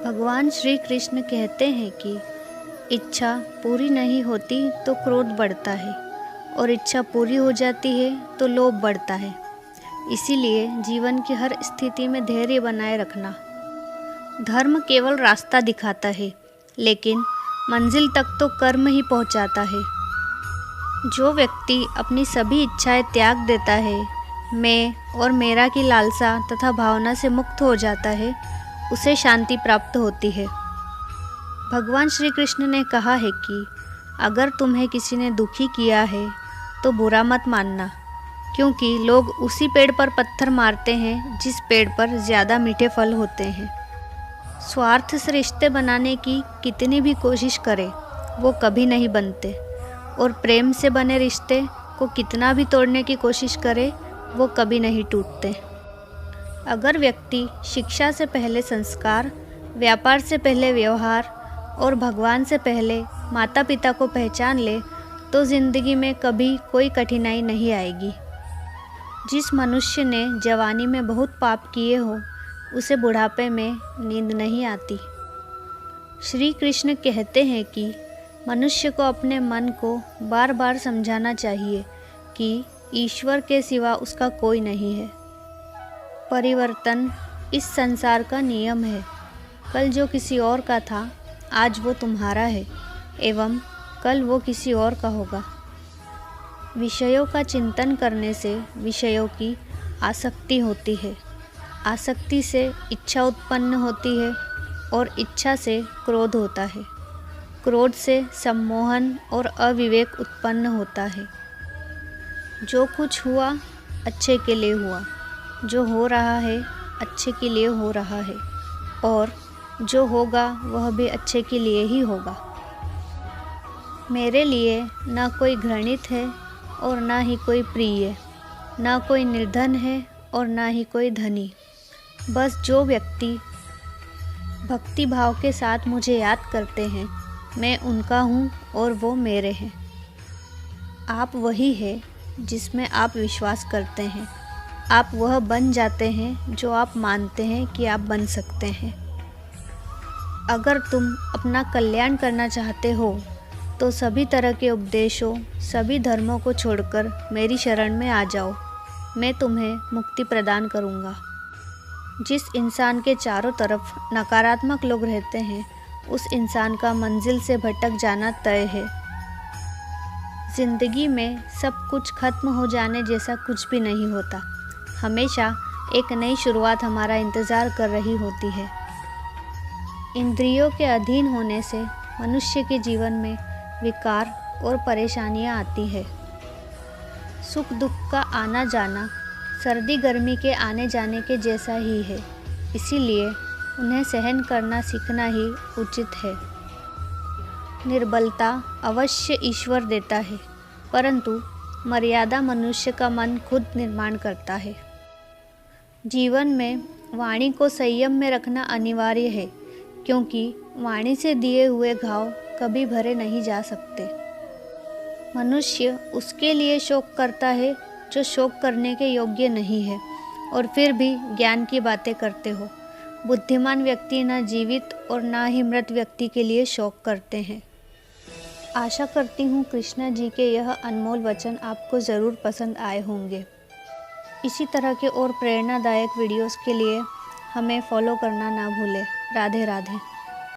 भगवान श्री कृष्ण कहते हैं कि इच्छा पूरी नहीं होती तो क्रोध बढ़ता है और इच्छा पूरी हो जाती है तो लोभ बढ़ता है। इसीलिए जीवन की हर स्थिति में धैर्य बनाए रखना। धर्म केवल रास्ता दिखाता है, लेकिन मंजिल तक तो कर्म ही पहुंचाता है। जो व्यक्ति अपनी सभी इच्छाएं त्याग देता है, मैं और मेरा की लालसा तथा भावना से मुक्त हो जाता है, उसे शांति प्राप्त होती है। भगवान श्री कृष्ण ने कहा है कि अगर तुम्हें किसी ने दुखी किया है तो बुरा मत मानना, क्योंकि लोग उसी पेड़ पर पत्थर मारते हैं जिस पेड़ पर ज़्यादा मीठे फल होते हैं। स्वार्थ से रिश्ते बनाने की कितनी भी कोशिश करें, वो कभी नहीं बनते, और प्रेम से बने रिश्ते को कितना भी तोड़ने की कोशिश करे, वो कभी नहीं टूटते। अगर व्यक्ति शिक्षा से पहले संस्कार, व्यापार से पहले व्यवहार और भगवान से पहले माता पिता को पहचान ले, तो ज़िंदगी में कभी कोई कठिनाई नहीं आएगी। जिस मनुष्य ने जवानी में बहुत पाप किए हो, उसे बुढ़ापे में नींद नहीं आती। श्री कृष्ण कहते हैं कि मनुष्य को अपने मन को बार बार समझाना चाहिए कि ईश्वर के सिवा उसका कोई नहीं है। परिवर्तन इस संसार का नियम है। कल जो किसी और का था, आज वो तुम्हारा है, एवं कल वो किसी और का होगा। विषयों का चिंतन करने से विषयों की आसक्ति होती है, आसक्ति से इच्छा उत्पन्न होती है और इच्छा से क्रोध होता है, क्रोध से सम्मोहन और अविवेक उत्पन्न होता है। जो कुछ हुआ अच्छे के लिए हुआ, जो हो रहा है अच्छे के लिए हो रहा है, और जो होगा वह भी अच्छे के लिए ही होगा। मेरे लिए ना कोई घृणित है और ना ही कोई प्रिय, ना कोई निर्धन है और ना ही कोई धनी। बस जो व्यक्ति भक्ति भाव के साथ मुझे याद करते हैं, मैं उनका हूँ और वो मेरे हैं। आप वही है जिसमें आप विश्वास करते हैं। आप वह बन जाते हैं जो आप मानते हैं कि आप बन सकते हैं। अगर तुम अपना कल्याण करना चाहते हो तो सभी तरह के उपदेशों, सभी धर्मों को छोड़कर मेरी शरण में आ जाओ। मैं तुम्हें मुक्ति प्रदान करूँगा। जिस इंसान के चारों तरफ नकारात्मक लोग रहते हैं, उस इंसान का मंजिल से भटक जाना तय है। ज़िंदगी में सब कुछ खत्म हो जाने जैसा कुछ भी नहीं होता। हमेशा एक नई शुरुआत हमारा इंतज़ार कर रही होती है। इंद्रियों के अधीन होने से मनुष्य के जीवन में विकार और परेशानियां आती है। सुख दुख का आना जाना सर्दी गर्मी के आने जाने के जैसा ही है, इसीलिए उन्हें सहन करना सीखना ही उचित है। निर्बलता अवश्य ईश्वर देता है, परंतु मर्यादा मनुष्य का मन खुद निर्माण करता है। जीवन में वाणी को संयम में रखना अनिवार्य है, क्योंकि वाणी से दिए हुए घाव कभी भरे नहीं जा सकते। मनुष्य उसके लिए शोक करता है जो शोक करने के योग्य नहीं है, और फिर भी ज्ञान की बातें करते हो। बुद्धिमान व्यक्ति न जीवित और न ही मृत व्यक्ति के लिए शोक करते हैं। आशा करती हूँ कृष्णा जी के यह अनमोल वचन आपको ज़रूर पसंद आए होंगे। इसी तरह के और प्रेरणादायक वीडियोस के लिए हमें फॉलो करना ना भूलें। राधे राधे।